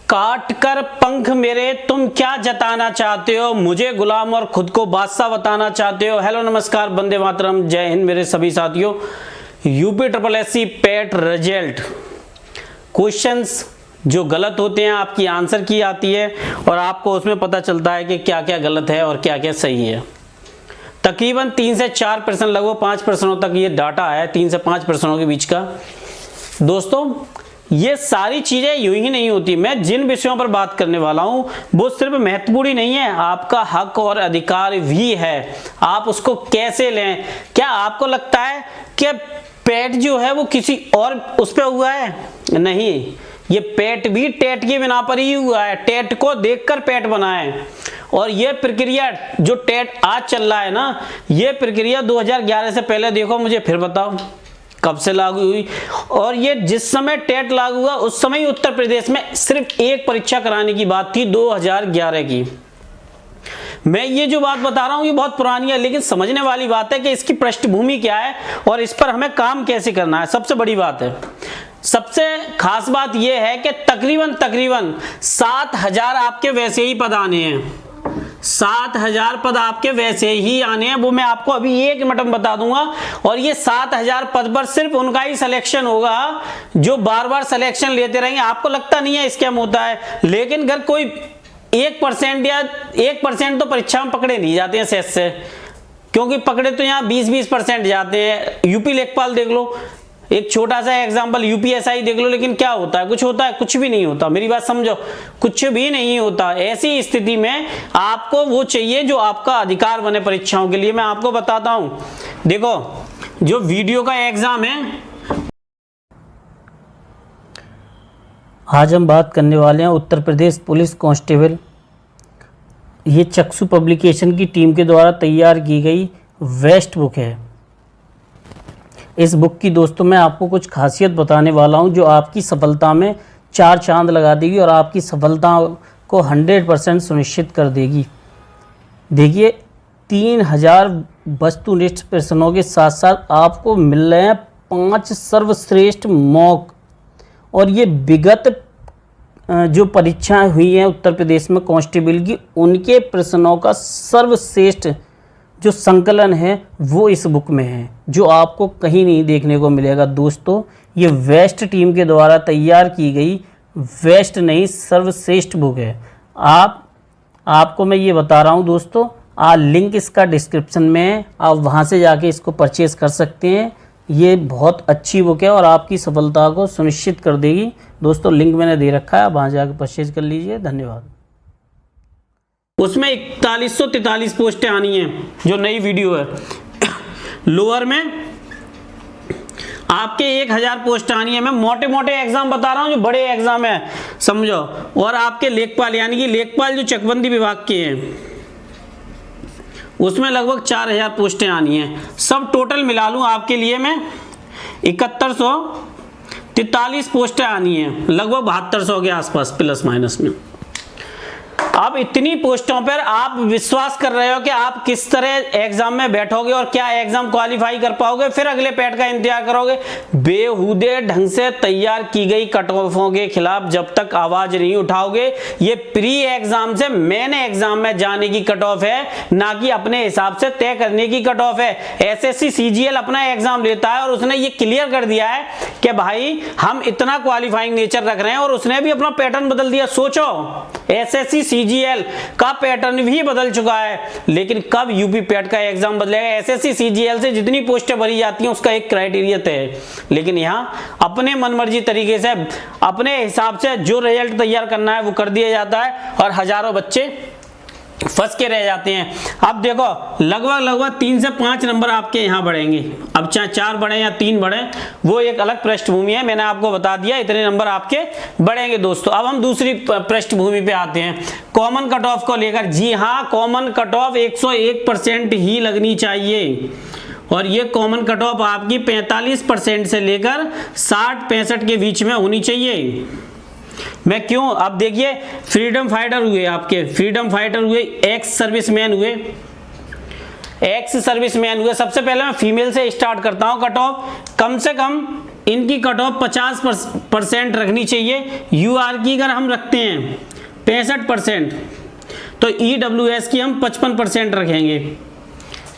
काट कर पंख मेरे तुम क्या जताना चाहते हो, मुझे गुलाम और खुद को बादशाह बताना चाहते हो। हेलो नमस्कार, वंदे मातरम, जय हिंद मेरे सभी साथियों। यूपी ट्रिपल एससी पेट रिजल्ट क्वेश्चंस जो गलत होते हैं आपकी आंसर की आती है और आपको उसमें पता चलता है कि क्या क्या गलत है और क्या क्या सही है। तकरीबन 3 से 4 प्रश्न, लगभग 5 प्रश्नों तक ये डाटा है, 3 से 5 प्रश्नों के बीच का। दोस्तों ये सारी चीजें यूं ही नहीं होती। मैं जिन विषयों पर बात करने वाला हूं वो सिर्फ महत्वपूर्ण ही नहीं है, आपका हक और अधिकार भी है। आप उसको कैसे लें? क्या आपको लगता है कि पेट जो है वो किसी और उस पे हुआ है? नहीं, ये पेट भी टेट के बिना पर ही हुआ है। टेट को देखकर पेट बना है। और ये प्रक्रिया जो टेट आज चल रहा है ना, ये प्रक्रिया 2011 से पहले देखो, मुझे फिर बताओ कब से लागू हुई। और ये जिस समय टेट लागू हुआ उस समय उत्तर प्रदेश में सिर्फ एक परीक्षा कराने की बात थी, 2011 की। मैं ये जो बात बता रहा हूं ये बहुत पुरानी है, लेकिन समझने वाली बात है कि इसकी पृष्ठभूमि क्या है और इस पर हमें काम कैसे करना है। सबसे बड़ी बात है, सबसे खास बात यह है कि तकरीबन 7000 आपके वैसे ही पद आने हैं। 7000 पद आपके वैसे ही आने हैं, वो मैं आपको अभी 1 मिनट में बता दूंगा। और ये 7000 पद पर सिर्फ उनका ही सिलेक्शन होगा जो बार बार सिलेक्शन लेते रहेंगे। आपको लगता नहीं है स्कैम होता है, लेकिन अगर कोई 1% या 1% तो परीक्षा में पकड़े नहीं जाते हैं सेस से, क्योंकि पकड़े तो यहाँ 20% जाते हैं। यूपी लेखपाल देख लो, एक छोटा सा एग्जांपल यूपीएसआई देख लो, लेकिन क्या होता है? कुछ होता है? कुछ भी नहीं होता। मेरी बात समझो, कुछ भी नहीं होता। ऐसी स्थिति में आपको वो चाहिए जो आपका अधिकार बने परीक्षाओं के लिए। मैं आपको बताता हूं, देखो जो वीडियो का एग्जाम है, आज हम बात करने वाले हैं उत्तर प्रदेश पुलिस कांस्टेबल। ये चक्षु पब्लिकेशन की टीम के द्वारा तैयार की गई वेस्ट बुक है। इस बुक की दोस्तों मैं आपको कुछ खासियत बताने वाला हूं जो आपकी सफलता में 4 चांद लगा देगी और आपकी सफलता को 100% सुनिश्चित कर देगी। देखिए 3000 वस्तुनिष्ठ प्रश्नों के साथ साथ आपको मिल रहे हैं 5 सर्वश्रेष्ठ मॉक। और ये विगत जो परीक्षाएं हुई हैं उत्तर प्रदेश में कांस्टेबल की, उनके प्रश्नों का सर्वश्रेष्ठ जो संकलन है वो इस बुक में है, जो आपको कहीं नहीं देखने को मिलेगा। दोस्तों ये वेस्ट टीम के द्वारा तैयार की गई वेस्ट नहीं सर्वश्रेष्ठ बुक है। आपको मैं ये बता रहा हूँ दोस्तों, लिंक इसका डिस्क्रिप्शन में है, आप वहाँ से जाके इसको परचेज़ कर सकते हैं। ये बहुत अच्छी बुक है और आपकी सफलता को सुनिश्चित कर देगी। दोस्तों लिंक मैंने दे रखा है, आप वहाँ जाके परचेज़ कर लीजिए। धन्यवाद। उसमें 4143 पोस्टें आनी हैं, जो नई वीडियो है। लोअर में आपके 1000 पोस्ट आनी है। मैं मोटे मोटे एग्जाम बता रहा हूं, जो बड़े एग्जाम है समझो। और आपके लेखपाल यानी कि लेखपाल जो चकबंदी विभाग के हैं, उसमें लगभग 4000 पोस्टें आनी हैं। सब टोटल मिला लूं आपके लिए मैं 7143 पोस्टें आनी हैं, लगभग 7200 के आसपास प्लस माइनस में। अब इतनी पोस्टों पर आप विश्वास कर रहे हो कि आप किस तरह एग्जाम में बैठोगे और क्या एग्जाम क्वालिफाई कर पाओगे, फिर अगले पैट का इंतजार करोगे। बेहुदे ढंग से तैयार की गई कट ऑफों के खिलाफ जब तक आवाज नहीं उठाओगे, ये प्री एग्जाम से मेन एग्जाम में जाने की कट ऑफ है, ना कि अपने हिसाब से तय करने की कट ऑफ है। एसएससी सीजीएल अपना एग्जाम लेता है और उसने ये क्लियर कर दिया है कि भाई हम इतना क्वालिफाइंग नेचर रख रहे हैं, और उसने भी अपना पैटर्न बदल दिया। सोचो एसएससी सीजीएल का पैटर्न भी बदल चुका है, लेकिन कब यूपी पैट का एग्जाम बदलेगा? एसएससी सीजीएल से जितनी पोस्टें भरी जाती हैं उसका एक क्राइटेरिया तय है, लेकिन यहाँ अपने मनमर्जी तरीके से अपने हिसाब से जो रिजल्ट तैयार करना है वो कर दिया जाता है और हजारों बच्चे फंस के रह जाते हैं। अब देखो लगभग 3 से 5 नंबर आपके यहाँ बढ़ेंगे। अब चाहे 4 बढ़े या 3 बढ़े वो एक अलग पृष्ठभूमि है, मैंने आपको बता दिया इतने नंबर आपके बढ़ेंगे। दोस्तों अब हम दूसरी पृष्ठभूमि पे आते हैं, कॉमन कट ऑफ को लेकर। जी हाँ, कॉमन कट ऑफ 101% ही लगनी चाहिए, और ये कॉमन कट ऑफ आपकी 45% से लेकर 60-65 के बीच में होनी चाहिए। मैं क्यों? अब देखिए फ्रीडम फाइटर हुए, आपके फ्रीडम फाइटर हुए, एक्स सर्विसमैन हुए, सबसे पहले मैं फीमेल से स्टार्ट करता हूं। कट ऑफ कम से कम इनकी कट ऑफ 50% रखनी चाहिए। यूआर की अगर हम रखते हैं 65%, तो ईडब्ल्यूएस की हम 55% रखेंगे।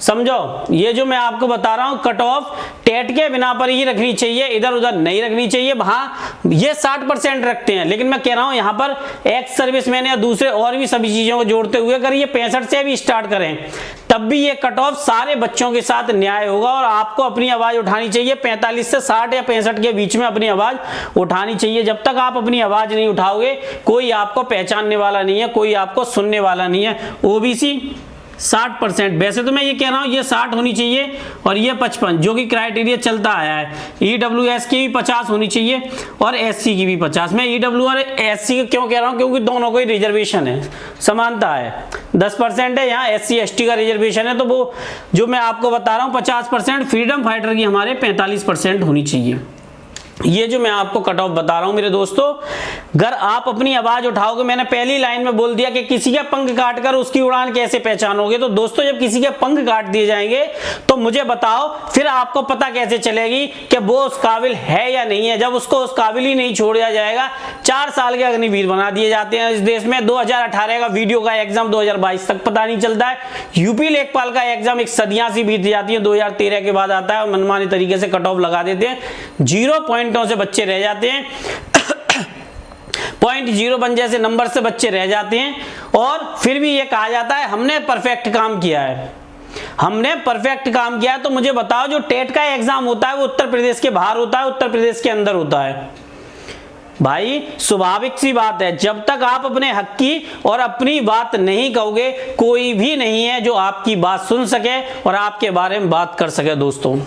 समझो, ये जो मैं आपको बता रहा हूं कट ऑफ टेट के बिना पर ही रखनी चाहिए, इधर उधर नहीं रखनी चाहिए। वहां ये 60% रखते हैं, लेकिन मैं कह रहा हूं यहां पर एक्स सर्विसमैन या दूसरे और भी सभी चीजों को जोड़ते हुए अगर ये 65 से भी स्टार्ट करें तब भी ये कट ऑफ सारे बच्चों के साथ न्याय होगा और आपको अपनी आवाज उठानी चाहिए। 45 से 60 या 65 के बीच में अपनी आवाज उठानी चाहिए। जब तक आप अपनी आवाज नहीं उठाओगे कोई आपको पहचानने वाला नहीं है, कोई आपको सुनने वाला नहीं है। ओबीसी 60%, वैसे तो मैं ये कह रहा हूँ ये 60 होनी चाहिए और ये 55 जो कि क्राइटेरिया चलता आया है। ईडब्ल्यूएस की भी 50 होनी चाहिए और एससी की भी 50। मैं ईडब्ल्यू और एससी का क्यों कह रहा हूँ, क्योंकि दोनों को ही रिजर्वेशन है, समानता है। 10% है यहाँ, एससी एसटी का रिजर्वेशन है, तो वो जो मैं आपको बता रहा हूँ 50%, फ्रीडम फाइटर की हमारे 45% होनी चाहिए। ये जो मैं आपको कट ऑफ बता रहा हूं मेरे दोस्तों, अगर आप अपनी आवाज उठाओगे, मैंने पहली लाइन में बोल दिया कि किसी का पंख काटकर उसकी उड़ान कैसे पहचानोगे। तो दोस्तों जब किसी के पंख काट दिए जाएंगे तो मुझे बताओ फिर आपको पता कैसे चलेगी कि वो उस काबिल है या नहीं है। जब उसको उस काबिल ही नहीं छोड़ा जाएगा, 4 साल के अग्निवीर बना दिए जाते हैं इस देश में। 2018 का वीडियो का एग्जाम 2022 तक पता नहीं चलता है। यूपी लेखपाल का एग्जाम एक सदियां सी बीत जाती है, 2013 के बाद आता है और मनमानी तरीके से कट ऑफ लगा देते हैं। 0 पॉइंटों से बच्चे रह जाते हैं, 0.01 जैसे नंबर से बच्चे रह जाते हैं और फिर भी ये कहा जाता है हमने परफेक्ट काम किया है, हमने परफेक्ट काम किया है। तो मुझे बताओ जो टेट का एग्जाम होता है वो उत्तर प्रदेश के बाहर होता है, उत्तर प्रदेश के अंदर होता है। भाई स्वाभाविक सी बात है, जब तक आप अपने हक की और अपनी बात नहीं कहोगे कोई भी नहीं है जो आपकी बात सुन सके और आपके बारे में बात कर सके। दोस्तों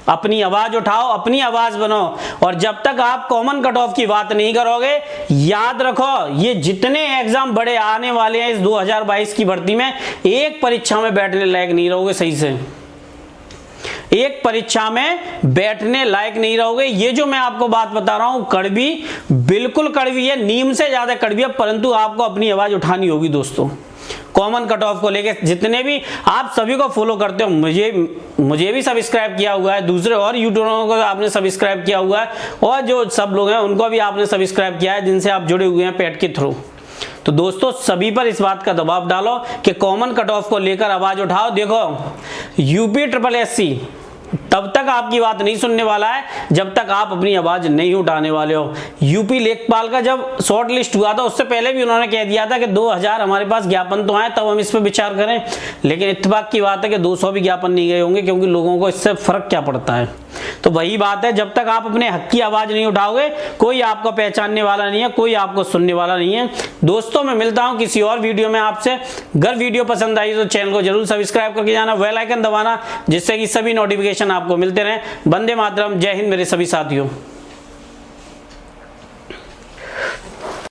अपनी आवाज उठाओ, अपनी आवाज बनाओ और जब तक आप कॉमन कट ऑफ की बात नहीं करोगे, याद रखो ये जितने एग्जाम बड़े आने वाले हैं इस 2022 की भर्ती में, एक परीक्षा में बैठने लायक नहीं रहोगे। सही से एक परीक्षा में बैठने लायक नहीं रहोगे। ये जो मैं आपको बात बता रहा हूं कड़वी, बिल्कुल कड़वी है, नीम से ज्यादा कड़वी है, परंतु आपको अपनी आवाज उठानी होगी। दोस्तों कॉमन कट ऑफ को लेके जितने भी आप सभी को फॉलो करते हो, मुझे भी सब्सक्राइब किया हुआ है, दूसरे और यूट्यूबरों को आपने सब्सक्राइब किया हुआ है और जो सब लोग हैं उनको भी आपने सब्सक्राइब किया है जिनसे आप जुड़े हुए हैं पेट के थ्रू। तो दोस्तों सभी पर इस बात का दबाव डालो कि कॉमन कट ऑफ को लेकर आवाज उठाओ। देखो यूपी SSSC तब तक आपकी बात नहीं सुनने वाला है जब तक आप अपनी आवाज नहीं उठाने वाले हो। यूपी लेखपाल का जब शॉर्ट लिस्ट हुआ था उससे पहले भी उन्होंने कह दिया था कि 2000 हमारे पास ज्ञापन तो आए तब हम इस पर विचार करें, लेकिन इत्तेफाक की बात है कि 200 भी ज्ञापन नहीं गए होंगे, क्योंकि लोगों को इससे फर्क क्या पड़ता है। तो वही बात है, जब तक आप अपने हक की आवाज नहीं उठाओगे कोई आपको पहचानने वाला नहीं है, कोई आपको सुनने वाला नहीं है। दोस्तों मैं मिलता हूं किसी और वीडियो में आपसे। अगर वीडियो पसंद आई तो चैनल को जरूर सब्सक्राइब करके जाना, बेल आइकन दबाना जिससे कि सभी नोटिफिकेशन आपको मिलते रहे। वंदे मातरम, जय हिंद मेरे सभी साथियों।